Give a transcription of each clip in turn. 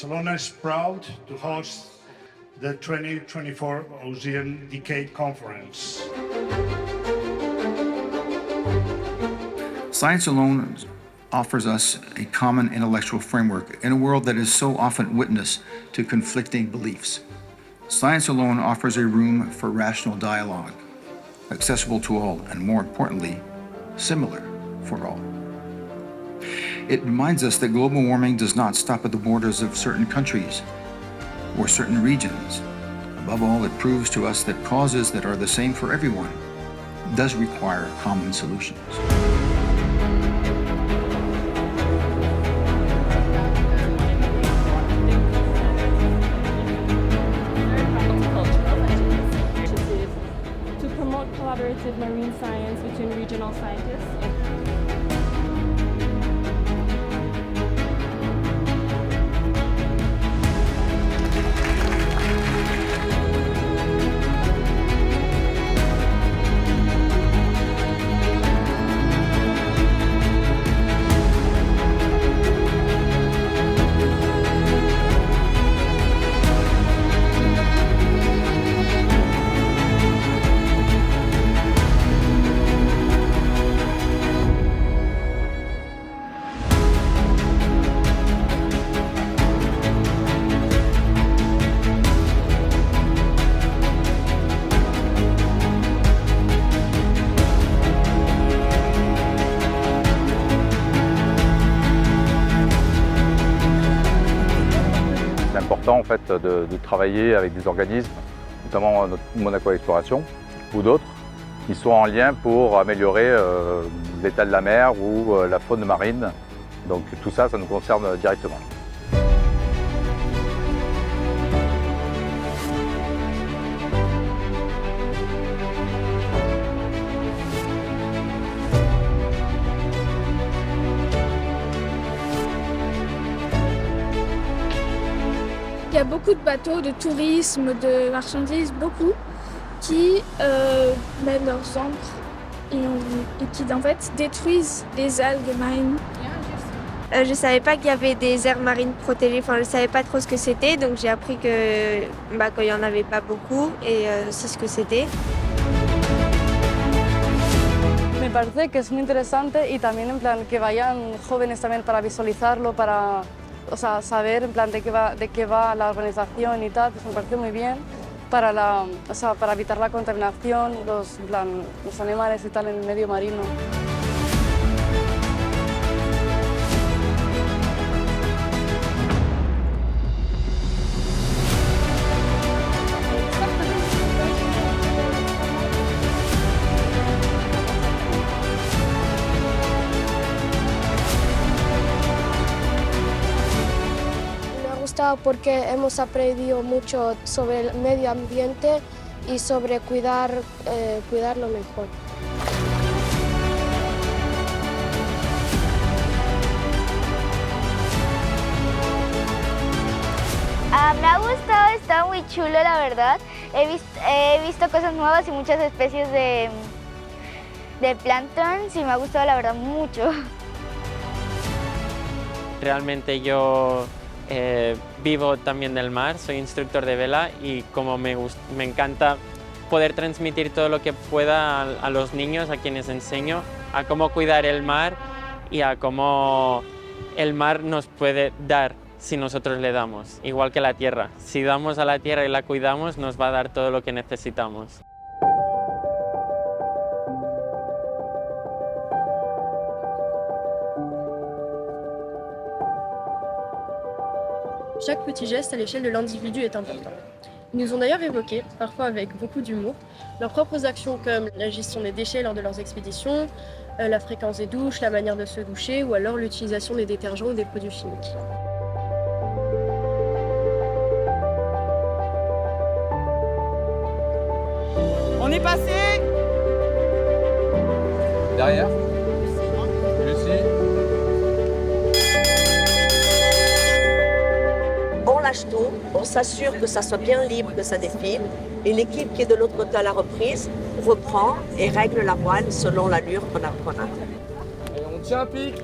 Barcelona is proud to host the 2024 Ocean Decade Conference. Science alone offers us a common intellectual framework in a world that is so often witness to conflicting beliefs. Science alone offers a room for rational dialogue, accessible to all, and more importantly, similar for all. It reminds us that global warming does not stop at the borders of certain countries or certain regions. Above all, it proves to us that causes that are the same for everyone does require common solutions. To promote collaborative marine science between regional scientists. C'est important en fait de travailler avec des organismes, notamment Monaco Exploration ou d'autres, qui sont en lien pour améliorer l'état de la mer ou la faune marine. Donc tout ça, ça nous concerne directement. Il y a beaucoup de bateaux de tourisme, de marchandises, beaucoup, qui mettent leurs ancres et qui en fait détruisent les algues marines. Je ne savais pas qu'il y avait des aires marines protégées, enfin je ne savais pas trop ce que c'était, donc j'ai appris qu'il n'y en avait pas beaucoup et c'est ce que c'était. Me parece que es muy interesante y también en plan que vayan jóvenes también para visualizarlo, para saber en plan de qué va la organización y tal, pues me parece muy bien para para evitar la contaminación, los animales y tal en el medio marino. Porque hemos aprendido mucho sobre el medio ambiente y sobre cuidarlo mejor. Me ha gustado, está muy chulo la verdad. He visto cosas nuevas y muchas especies de plancton y me ha gustado la verdad mucho. Realmente yo vivo también del mar, soy instructor de vela y como me encanta poder transmitir todo lo que pueda a los niños a quienes enseño, a cómo cuidar el mar y a cómo el mar nos puede dar si nosotros le damos, igual que la tierra. Si damos a la tierra y la cuidamos, nos va a dar todo lo que necesitamos. Chaque petit geste à l'échelle de l'individu est important. Ils nous ont d'ailleurs évoqué, parfois avec beaucoup d'humour, leurs propres actions comme la gestion des déchets lors de leurs expéditions, la fréquence des douches, la manière de se doucher ou alors l'utilisation des détergents ou des produits chimiques. On est passé Derrière, Lucie. On lâche tout, on s'assure que ça soit bien libre, que ça défile, et l'équipe qui est de l'autre côté à la reprise reprend et règle la voile selon l'allure qu'on a. Et on tient à pic.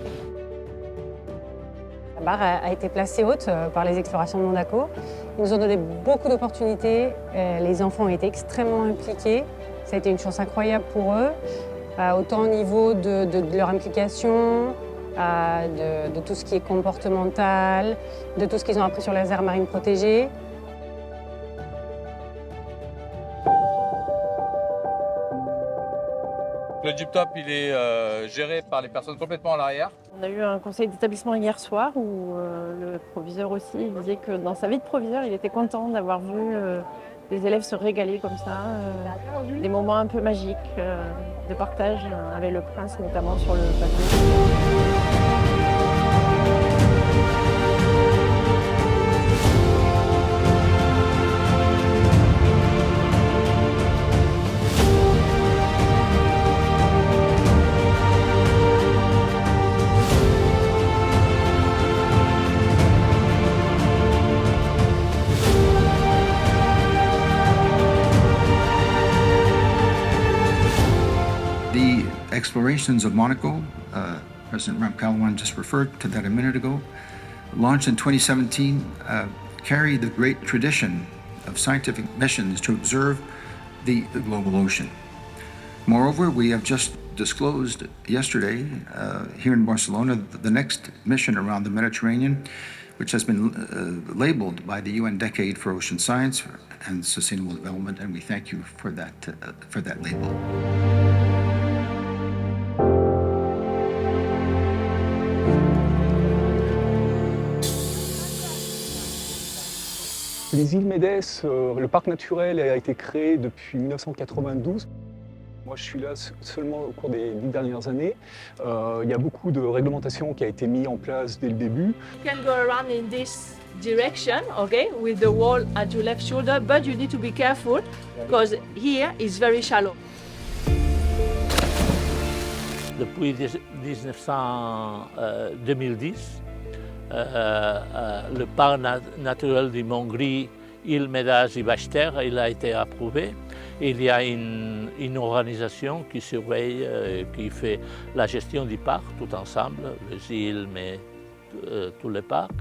La barre a été placée haute par les explorations de Monaco. Ils nous ont donné beaucoup d'opportunités. Les enfants ont été extrêmement impliqués. Ça a été une chance incroyable pour eux, autant au niveau de leur implication, de tout ce qui est comportemental, de tout ce qu'ils ont appris sur les aires marines protégées. Le Jeep Top, il est géré par les personnes complètement à l'arrière. On a eu un conseil d'établissement hier soir où le proviseur aussi il disait que dans sa vie de proviseur, il était content d'avoir vu les élèves se régaler comme ça, des moments un peu magiques de partage avec le prince notamment sur le bateau. The explorations of Monaco, President Ramkalawan just referred to that a minute ago, launched in 2017, carry the great tradition of scientific missions to observe the global ocean. Moreover, we have just disclosed yesterday here in Barcelona the next mission around the Mediterranean, which has been labeled by the UN Decade for Ocean Science and Sustainable Development, and we thank you for that label. Les îles Médès, le parc naturel a été créé depuis 1992. Moi, je suis là seulement au cours des 10 dernières années. Il y a beaucoup de réglementations qui ont été mises en place dès le début. You can go around in this direction, okay, with the wall at your left shoulder, but you need to be careful because here it's very shallow. Depuis 2010, le parc naturel du Mont-Gris, île Médès et Basse-Terre, il a été approuvé. Il y a une organisation qui surveille, qui fait la gestion du parc tout ensemble, les îles, mais tous les parcs.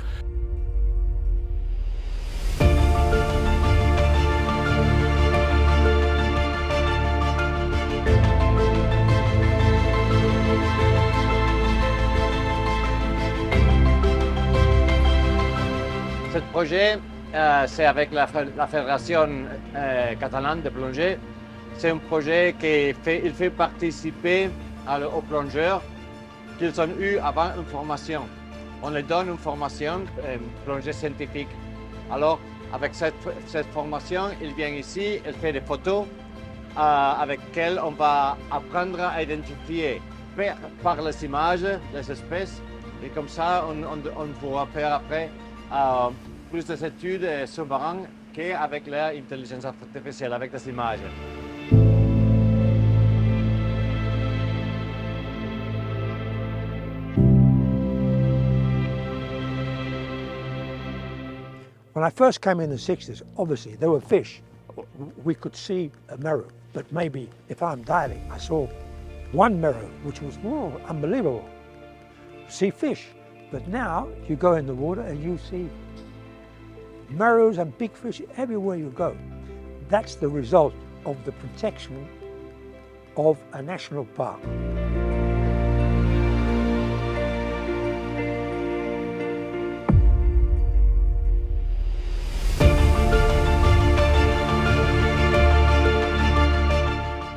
Ce projet, c'est avec la Fédération catalane de plongée. C'est un projet qui fait participer aux plongeurs qu'ils ont eu avant une formation. On leur donne une formation, plongée scientifique. Alors, avec cette formation, ils viennent ici, ils font des photos avec lesquelles on va apprendre à identifier par les images les espèces. Et comme ça, on pourra faire après plus d'études sous-marines qu'avec l'intelligence artificielle, avec des images. When I first came in the 60s, obviously there were fish. We could see a merrow, but maybe if I'm diving, I saw one merrow, which was unbelievable. See fish, but now you go in the water and you see merrows and big fish everywhere you go. That's the result of the protection of a national park.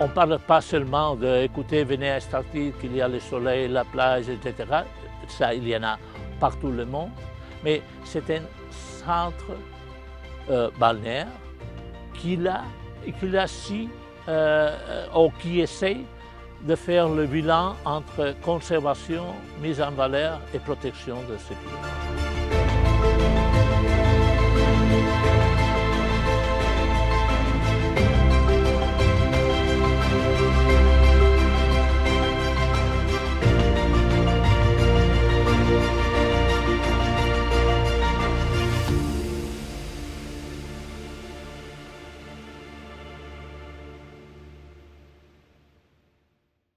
On ne parle pas seulement d'écouter, venez à Antarctique, qu'il y a le soleil, la plage, etc. Ça, il y en a partout le monde. Mais c'est un centre balnéaire qui essaie de faire le bilan entre conservation, mise en valeur et protection de ce climat.